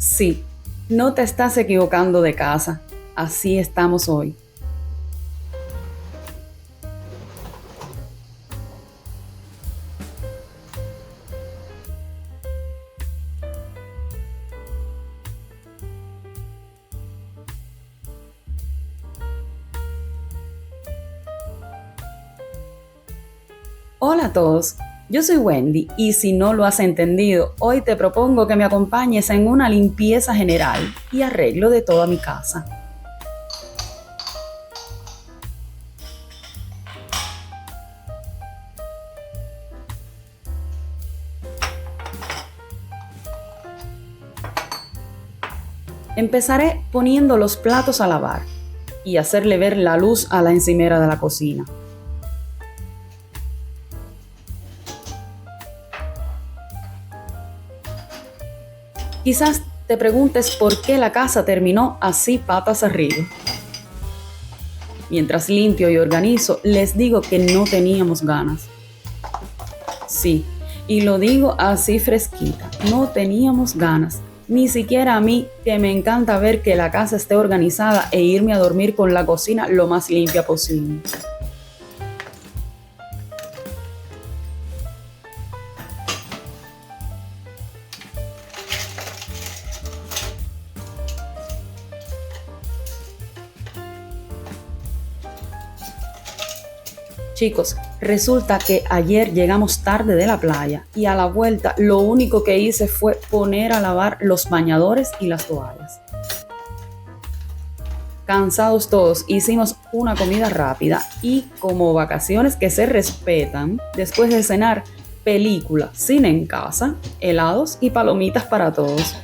Sí, no te estás equivocando de casa. Así estamos hoy. Hola a todos, yo soy Wendy y si no lo has entendido, hoy te propongo que me acompañes en una limpieza general y arreglo de toda mi casa. Empezaré poniendo los platos a lavar y hacerle ver la luz a la encimera de la cocina. Quizás te preguntes por qué la casa terminó así patas arriba. Mientras limpio y organizo, les digo que no teníamos ganas. Sí, y lo digo así fresquita, no teníamos ganas. Ni siquiera a mí, que me encanta ver que la casa esté organizada e irme a dormir con la cocina lo más limpia posible. Chicos, resulta que ayer llegamos tarde de la playa y a la vuelta lo único que hice fue poner a lavar los bañadores y las toallas. Cansados todos, hicimos una comida rápida y como vacaciones que se respetan, después de cenar, película, cine en casa, helados y palomitas para todos.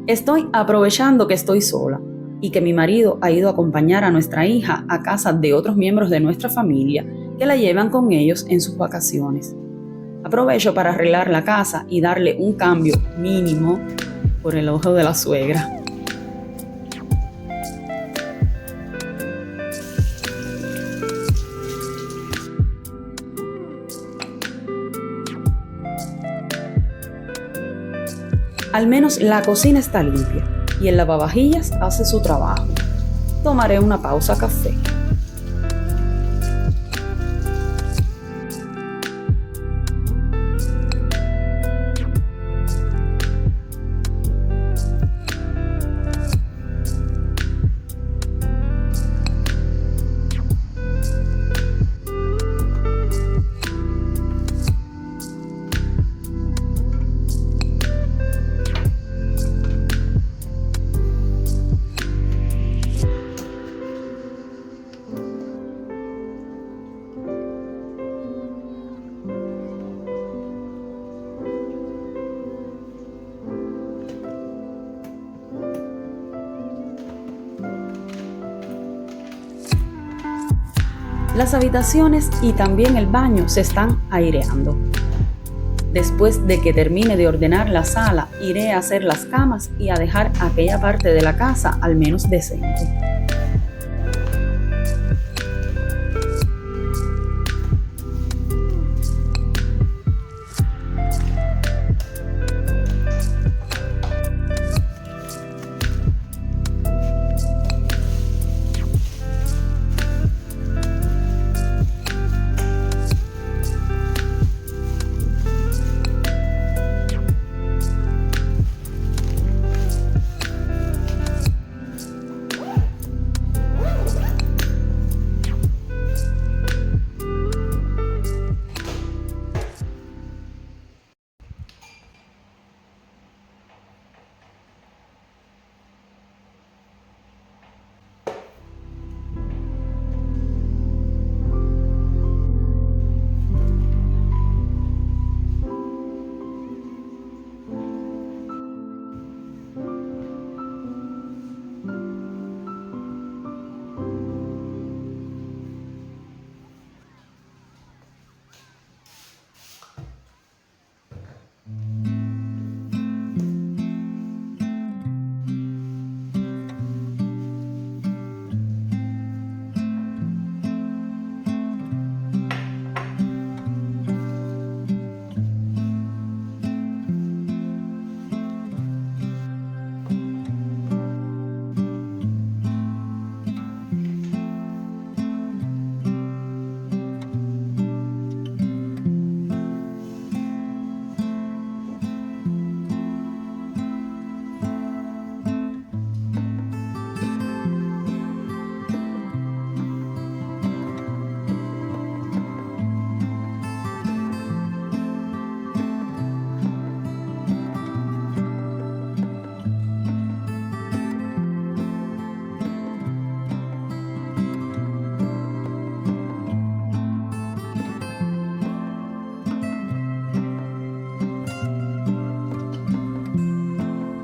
Estoy aprovechando que estoy sola y que mi marido ha ido a acompañar a nuestra hija a casa de otros miembros de nuestra familia que la llevan con ellos en sus vacaciones. Aprovecho para arreglar la casa y darle un cambio mínimo por el ojo de la suegra. Al menos la cocina está limpia y el lavavajillas hace su trabajo. Tomaré una pausa café. Las habitaciones y también el baño se están aireando. Después de que termine de ordenar la sala, iré a hacer las camas y a dejar aquella parte de la casa al menos decente.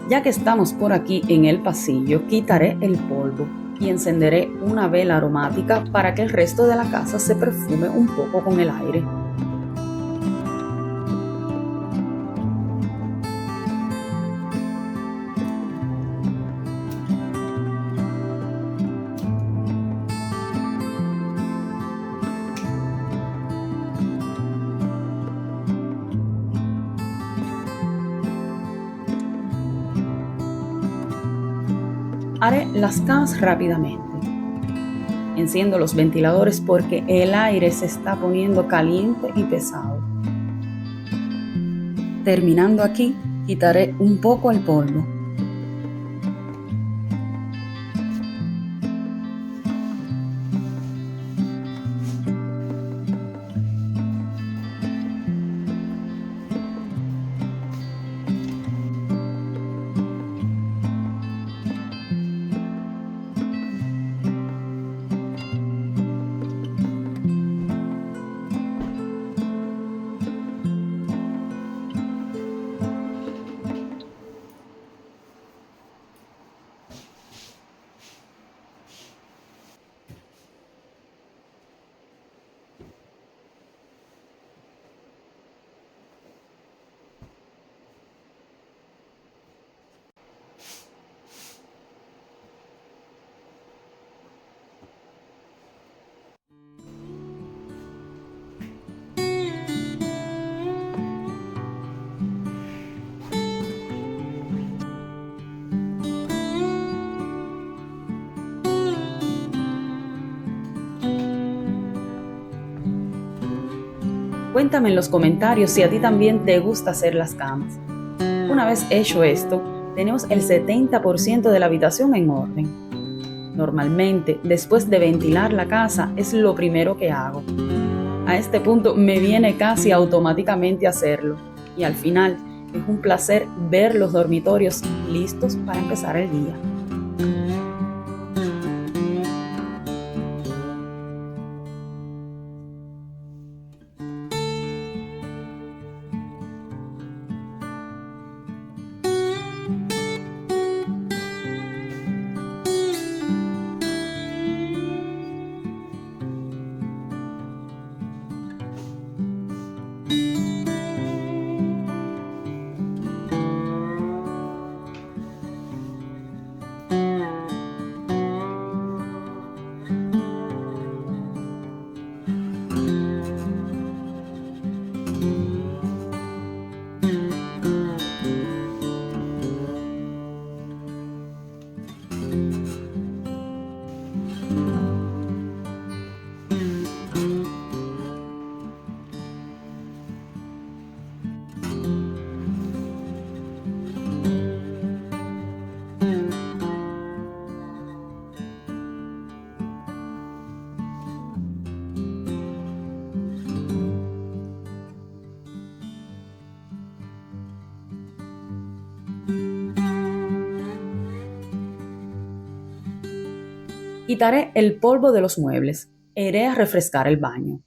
Ya que estamos por aquí en el pasillo, quitaré el polvo y encenderé una vela aromática para que el resto de la casa se perfume un poco con el aire. Haré las camas rápidamente. Enciendo los ventiladores porque el aire se está poniendo caliente y pesado. Terminando aquí, quitaré un poco el polvo. Cuéntame en los comentarios si a ti también te gusta hacer las camas. Una vez hecho esto, tenemos el 70% de la habitación en orden. Normalmente, después de ventilar la casa, es lo primero que hago. A este punto me viene casi automáticamente hacerlo y al final es un placer ver los dormitorios listos para empezar el día. Quitaré el polvo de los muebles e iré a refrescar el baño.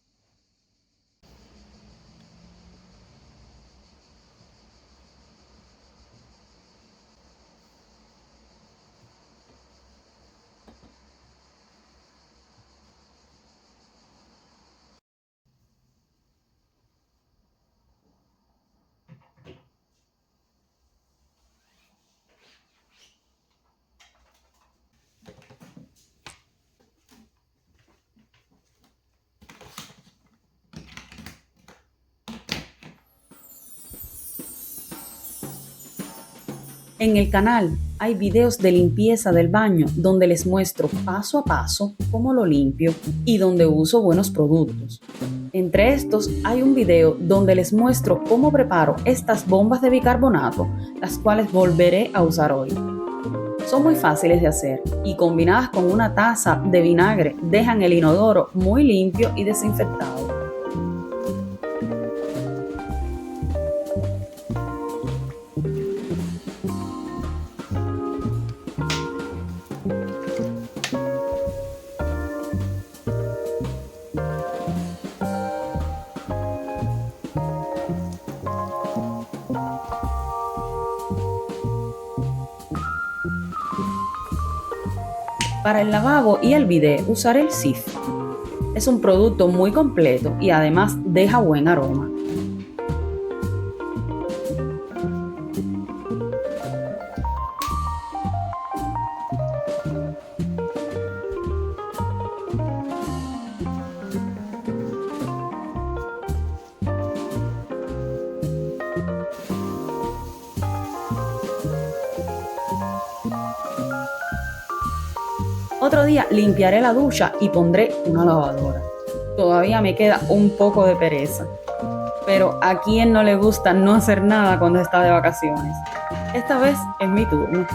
En el canal hay videos de limpieza del baño donde les muestro paso a paso cómo lo limpio y donde uso buenos productos. Entre estos hay un video donde les muestro cómo preparo estas bombas de bicarbonato, las cuales volveré a usar hoy. Son muy fáciles de hacer y combinadas con una taza de vinagre dejan el inodoro muy limpio y desinfectado. Para el lavabo y el bidé usaré el Cif. Es un producto muy completo y además deja buen aroma. Otro día limpiaré la ducha y pondré una lavadora. Todavía me queda un poco de pereza. Pero ¿a quién no le gusta no hacer nada cuando está de vacaciones? Esta vez es mi turno.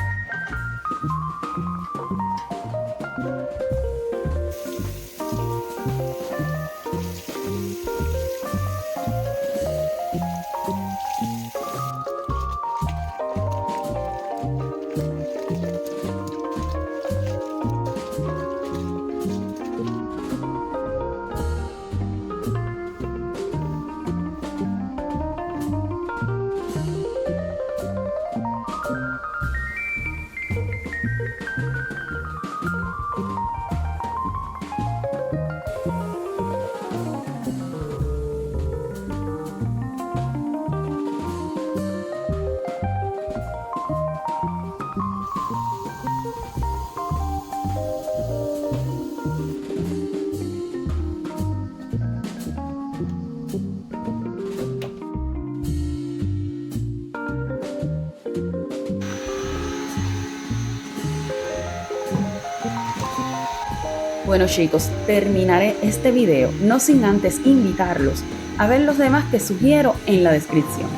Bueno chicos, terminaré este video no sin antes invitarlos a ver los demás que sugiero en la descripción.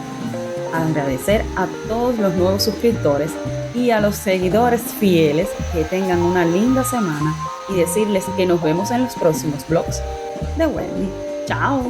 Agradecer a todos los nuevos suscriptores y a los seguidores fieles. Que tengan una linda semana y decirles que nos vemos en los próximos vlogs de Wendy. ¡Chao!